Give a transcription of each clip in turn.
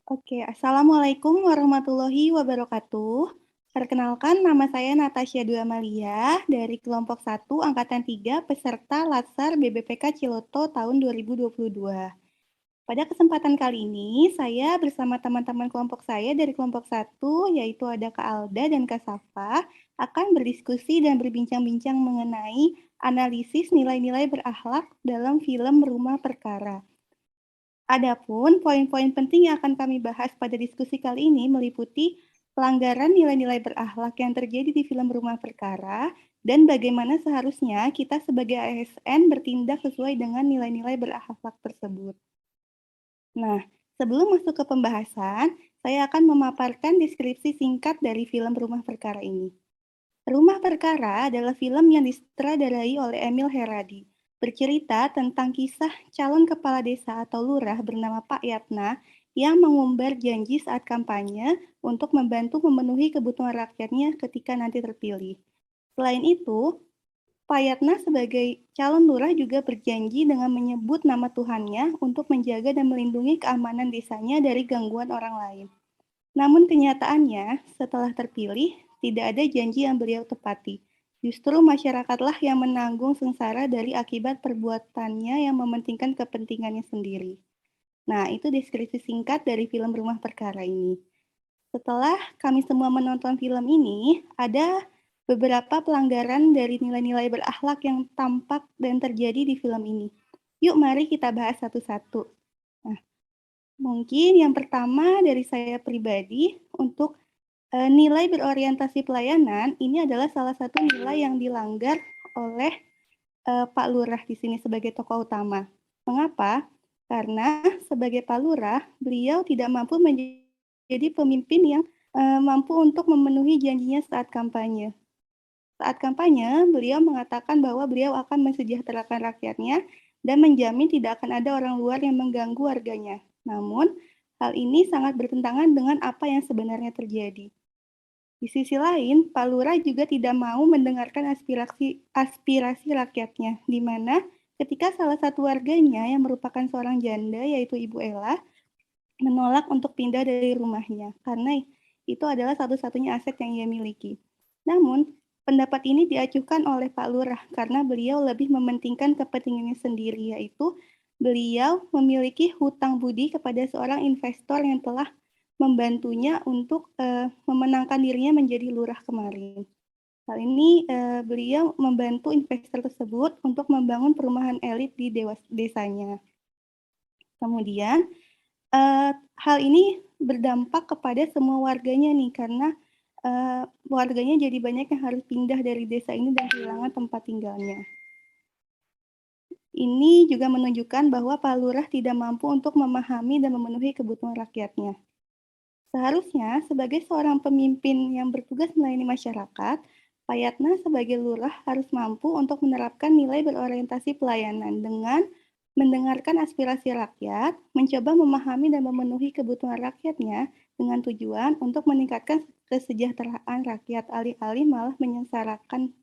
Oke, Assalamualaikum warahmatullahi wabarakatuh. Perkenalkan, nama saya Natasha Dwi Amalia dari kelompok 1 Angkatan 3 peserta Latsar BBPK Ciloto tahun 2022. Pada kesempatan kali ini, saya bersama teman-teman kelompok saya dari kelompok 1, yaitu ada Kak Alda dan Kak Safa, akan berdiskusi dan berbincang-bincang mengenai analisis nilai-nilai berakhlak dalam film Rumah Perkara. Adapun poin-poin penting yang akan kami bahas pada diskusi kali ini meliputi pelanggaran nilai-nilai berakhlak yang terjadi di film Rumah Perkara dan bagaimana seharusnya kita sebagai ASN bertindak sesuai dengan nilai-nilai berakhlak tersebut. Nah, sebelum masuk ke pembahasan, saya akan memaparkan deskripsi singkat dari film Rumah Perkara ini. Rumah Perkara adalah film yang disutradarai oleh Emil Heradi. Bercerita tentang kisah calon kepala desa atau lurah bernama Pak Yatna yang mengumbar janji saat kampanye untuk membantu memenuhi kebutuhan rakyatnya ketika nanti terpilih. Selain itu, Pak Yatna sebagai calon lurah juga berjanji dengan menyebut nama Tuhannya untuk menjaga dan melindungi keamanan desanya dari gangguan orang lain. Namun kenyataannya, setelah terpilih, tidak ada janji yang beliau tepati. Justru masyarakatlah yang menanggung sengsara dari akibat perbuatannya yang mementingkan kepentingannya sendiri. Nah, itu deskripsi singkat dari film Rumah Perkara ini. Setelah kami semua menonton film ini, ada beberapa pelanggaran dari nilai-nilai berakhlak yang tampak dan terjadi di film ini. Yuk, mari kita bahas satu-satu. Nah, mungkin yang pertama dari saya pribadi untuk nilai berorientasi pelayanan ini adalah salah satu nilai yang dilanggar oleh Pak Lurah di sini sebagai tokoh utama. Mengapa? Karena sebagai Pak Lurah, beliau tidak mampu menjadi pemimpin yang mampu untuk memenuhi janjinya saat kampanye. Saat kampanye, beliau mengatakan bahwa beliau akan mensejahterakan rakyatnya dan menjamin tidak akan ada orang luar yang mengganggu warganya. Namun, hal ini sangat bertentangan dengan apa yang sebenarnya terjadi. Di sisi lain, Pak Lurah juga tidak mau mendengarkan aspirasi aspirasi rakyatnya, di mana ketika salah satu warganya yang merupakan seorang janda, yaitu Ibu Ella, menolak untuk pindah dari rumahnya, karena itu adalah satu-satunya aset yang ia miliki. Namun, pendapat ini diajukan oleh Pak Lurah karena beliau lebih mementingkan kepentingannya sendiri, yaitu beliau memiliki hutang budi kepada seorang investor yang telah membantunya untuk memenangkan dirinya menjadi lurah kemarin. Hal ini beliau membantu investor tersebut untuk membangun perumahan elit di desanya. Kemudian hal ini berdampak kepada semua warganya nih karena warganya jadi banyak yang harus pindah dari desa ini dan kehilangan tempat tinggalnya. Ini juga menunjukkan bahwa Pak Lurah tidak mampu untuk memahami dan memenuhi kebutuhan rakyatnya. Seharusnya, sebagai seorang pemimpin yang bertugas melayani masyarakat, Pak Yatna sebagai lurah harus mampu untuk menerapkan nilai berorientasi pelayanan dengan mendengarkan aspirasi rakyat, mencoba memahami dan memenuhi kebutuhan rakyatnya dengan tujuan untuk meningkatkan kesejahteraan rakyat, alih-alih malah menyengsarakan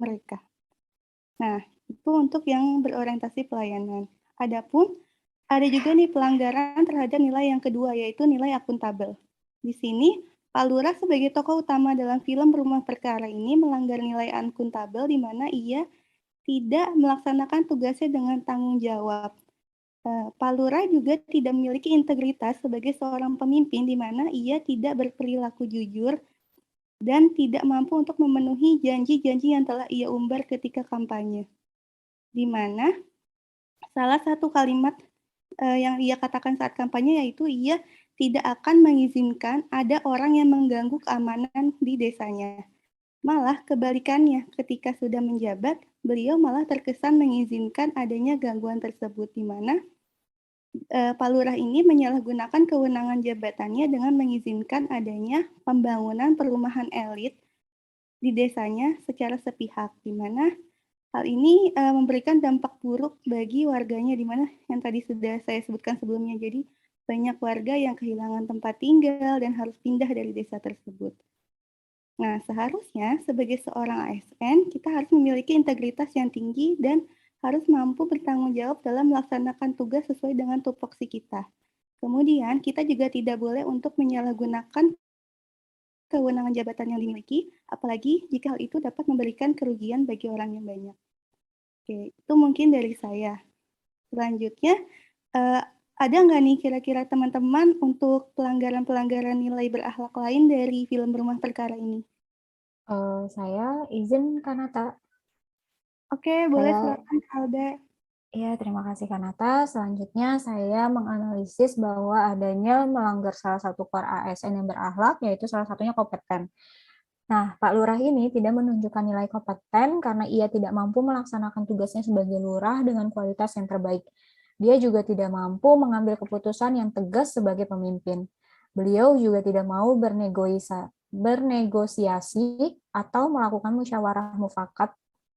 mereka. Nah, itu untuk yang berorientasi pelayanan. Adapun ada juga nih pelanggaran terhadap nilai yang kedua, yaitu nilai akuntabel. Di sini, Pak Lurah sebagai tokoh utama dalam film Rumah Perkara ini melanggar nilai akuntabel di mana ia tidak melaksanakan tugasnya dengan tanggung jawab. Pak Lurah juga tidak memiliki integritas sebagai seorang pemimpin di mana ia tidak berperilaku jujur dan tidak mampu untuk memenuhi janji-janji yang telah ia umbar ketika kampanye. Di mana salah satu kalimat yang ia katakan saat kampanye yaitu ia tidak akan mengizinkan ada orang yang mengganggu keamanan di desanya. Malah kebalikannya, ketika sudah menjabat, beliau malah terkesan mengizinkan adanya gangguan tersebut, di mana Pak Lurah ini menyalahgunakan kewenangan jabatannya dengan mengizinkan adanya pembangunan perumahan elit di desanya secara sepihak, di mana hal ini memberikan dampak buruk bagi warganya, di mana yang tadi sudah saya sebutkan sebelumnya. Jadi banyak warga yang kehilangan tempat tinggal dan harus pindah dari desa tersebut. Nah, seharusnya sebagai seorang ASN, kita harus memiliki integritas yang tinggi dan harus mampu bertanggung jawab dalam melaksanakan tugas sesuai dengan tupoksi kita. Kemudian, kita juga tidak boleh untuk menyalahgunakan kewenangan jabatan yang dimiliki, apalagi jika hal itu dapat memberikan kerugian bagi orang yang banyak. Oke, itu mungkin dari saya. Selanjutnya, eee, ada nggak nih kira-kira teman-teman untuk pelanggaran-pelanggaran nilai berakhlak lain dari film Rumah Perkara ini? Saya izin Kanata. Oke, boleh Saya silakan Kak Alda. Ya, terima kasih Kanata. Selanjutnya saya menganalisis bahwa adanya melanggar salah satu core ASN yang berakhlak, yaitu salah satunya kompeten. Nah, Pak Lurah ini tidak menunjukkan nilai kompeten karena ia tidak mampu melaksanakan tugasnya sebagai lurah dengan kualitas yang terbaik. Dia juga tidak mampu mengambil keputusan yang tegas sebagai pemimpin. Beliau juga tidak mau bernegosiasi atau melakukan musyawarah mufakat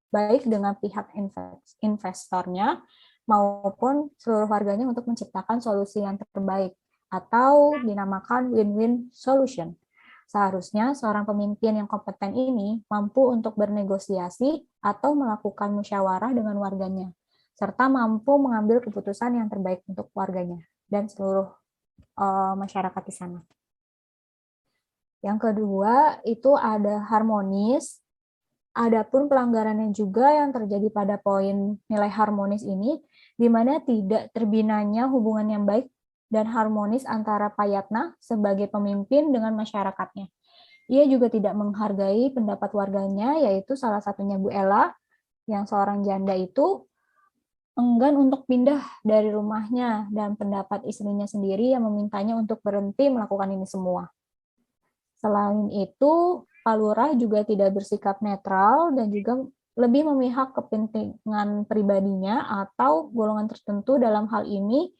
baik dengan pihak investornya maupun seluruh warganya untuk menciptakan solusi yang terbaik atau dinamakan win-win solution. Seharusnya seorang pemimpin yang kompeten ini mampu untuk bernegosiasi atau melakukan musyawarah dengan warganya, serta mampu mengambil keputusan yang terbaik untuk warganya dan seluruh masyarakat di sana. Yang kedua, itu ada harmonis. Adapun pelanggarannya juga yang terjadi pada poin nilai harmonis ini, di mana tidak terbinanya hubungan yang baik dan harmonis antara Payatna sebagai pemimpin dengan masyarakatnya. Ia juga tidak menghargai pendapat warganya, yaitu salah satunya Bu Ella, yang seorang janda itu enggan untuk pindah dari rumahnya, dan pendapat istrinya sendiri yang memintanya untuk berhenti melakukan ini semua. Selain itu, Pak Lurah juga tidak bersikap netral dan juga lebih memihak kepentingan pribadinya atau golongan tertentu dalam hal ini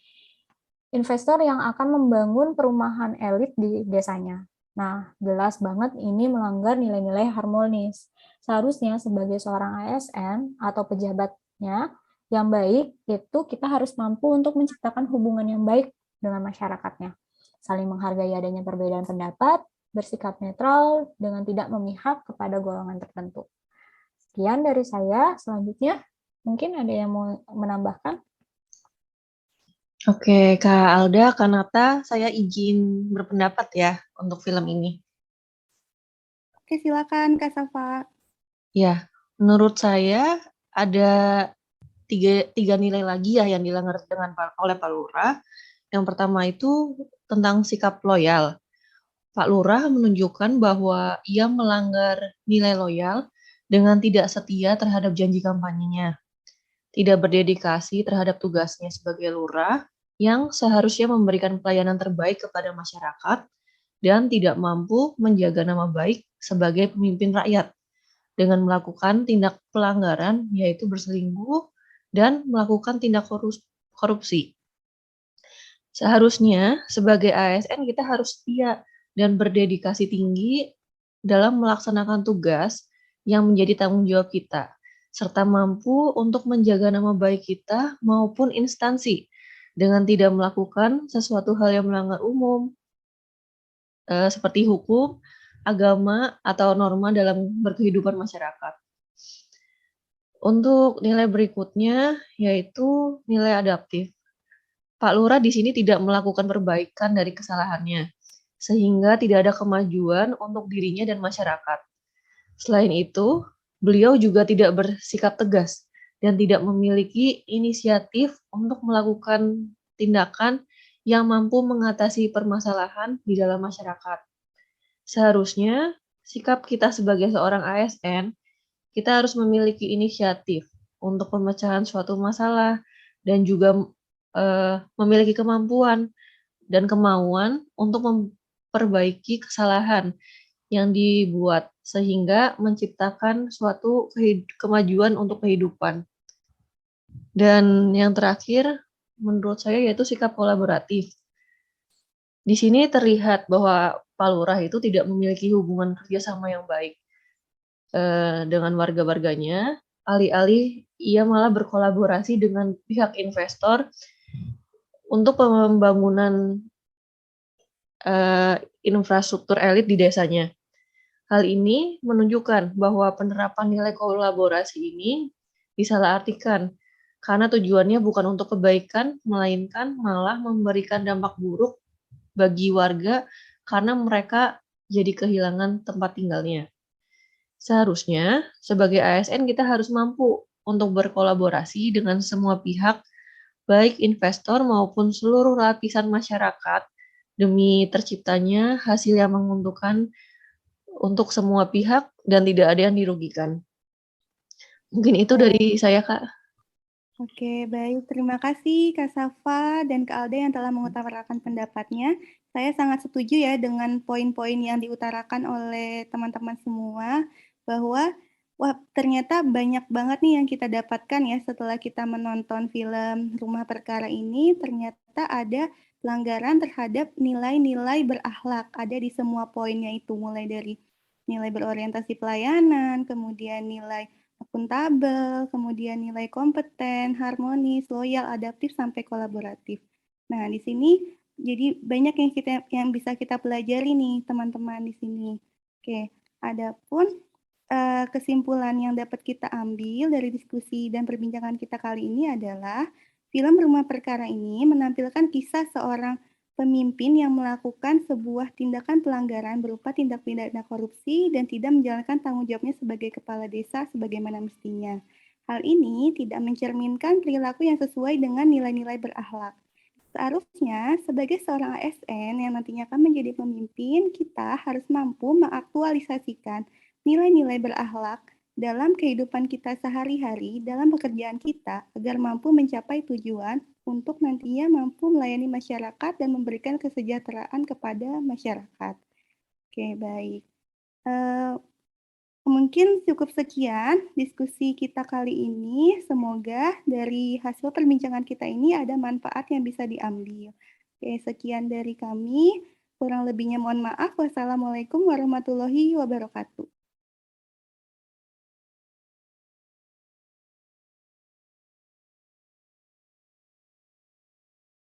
investor yang akan membangun perumahan elit di desanya. Nah, jelas banget ini melanggar nilai-nilai harmonis. Seharusnya sebagai seorang ASN atau pejabatnya yang baik, itu kita harus mampu untuk menciptakan hubungan yang baik dengan masyarakatnya. Saling menghargai adanya perbedaan pendapat, bersikap netral dengan tidak memihak kepada golongan tertentu. Sekian dari saya. Selanjutnya, mungkin ada yang mau menambahkan? Oke, Kak Alda, Kanata, saya izin berpendapat ya untuk film ini. Oke, silakan Kak Safa. Ya, menurut saya ada tiga nilai lagi ya yang dilanggar oleh Pak Lurah. Yang pertama itu tentang sikap loyal. Pak Lurah menunjukkan bahwa ia melanggar nilai loyal dengan tidak setia terhadap janji kampanyenya, tidak berdedikasi terhadap tugasnya sebagai lurah yang seharusnya memberikan pelayanan terbaik kepada masyarakat dan tidak mampu menjaga nama baik sebagai pemimpin rakyat dengan melakukan tindak pelanggaran yaitu berselingkuh dan melakukan tindak korupsi. Seharusnya sebagai ASN kita harus setia dan berdedikasi tinggi dalam melaksanakan tugas yang menjadi tanggung jawab kita, serta mampu untuk menjaga nama baik kita maupun instansi dengan tidak melakukan sesuatu hal yang melanggar umum, seperti hukum, agama, atau norma dalam berkehidupan masyarakat. Untuk nilai berikutnya yaitu nilai adaptif. Pak Lurah di sini tidak melakukan perbaikan dari kesalahannya, sehingga tidak ada kemajuan untuk dirinya dan masyarakat. Selain itu, beliau juga tidak bersikap tegas dan tidak memiliki inisiatif untuk melakukan tindakan yang mampu mengatasi permasalahan di dalam masyarakat. Seharusnya, sikap kita sebagai seorang ASN, kita harus memiliki inisiatif untuk pemecahan suatu masalah dan juga memiliki kemampuan dan kemauan untuk memperbaiki kesalahan yang dibuat sehingga menciptakan suatu kemajuan untuk kehidupan. Dan yang terakhir menurut saya yaitu sikap kolaboratif. Di sini terlihat bahwa Pak Lurah itu tidak memiliki hubungan kerjasama yang baik dengan warga-warganya, alih-alih ia malah berkolaborasi dengan pihak investor untuk pembangunan infrastruktur elit di desanya. Hal ini menunjukkan bahwa penerapan nilai kolaborasi ini disalahartikan karena tujuannya bukan untuk kebaikan, melainkan malah memberikan dampak buruk bagi warga karena mereka jadi kehilangan tempat tinggalnya. Seharusnya, sebagai ASN kita harus mampu untuk berkolaborasi dengan semua pihak, baik investor maupun seluruh lapisan masyarakat, demi terciptanya hasil yang menguntungkan untuk semua pihak dan tidak ada yang dirugikan. Mungkin itu dari saya, Kak. Oke, baik. Terima kasih Kak Safa dan Kak Alda yang telah mengutarakan pendapatnya. Saya sangat setuju ya dengan poin-poin yang diutarakan oleh teman-teman semua, bahwa wah, ternyata banyak banget nih yang kita dapatkan ya setelah kita menonton film Rumah Perkara ini. Ternyata ada pelanggaran terhadap nilai-nilai berakhlak, ada di semua poinnya itu, mulai dari nilai berorientasi pelayanan, kemudian nilai akuntabel, kemudian nilai kompeten, harmonis, loyal, adaptif, sampai kolaboratif. Nah, di sini jadi banyak yang bisa kita pelajari nih, teman-teman di sini. Oke, adapun kesimpulan yang dapat kita ambil dari diskusi dan perbincangan kita kali ini adalah film Rumah Perkara ini menampilkan kisah seorang pemimpin yang melakukan sebuah tindakan pelanggaran berupa tindak pidana korupsi dan tidak menjalankan tanggung jawabnya sebagai kepala desa sebagaimana mestinya. Hal ini tidak mencerminkan perilaku yang sesuai dengan nilai-nilai berakhlak. Seharusnya, sebagai seorang ASN yang nantinya akan menjadi pemimpin, kita harus mampu mengaktualisasikan nilai-nilai berakhlak dalam kehidupan kita sehari-hari, dalam pekerjaan kita, agar mampu mencapai tujuan untuk nantinya mampu melayani masyarakat dan memberikan kesejahteraan kepada masyarakat. Oke, baik. Mungkin cukup sekian diskusi kita kali ini. Semoga dari hasil perbincangan kita ini ada manfaat yang bisa diambil. Oke, sekian dari kami. Kurang lebihnya mohon maaf. Wassalamualaikum warahmatullahi wabarakatuh.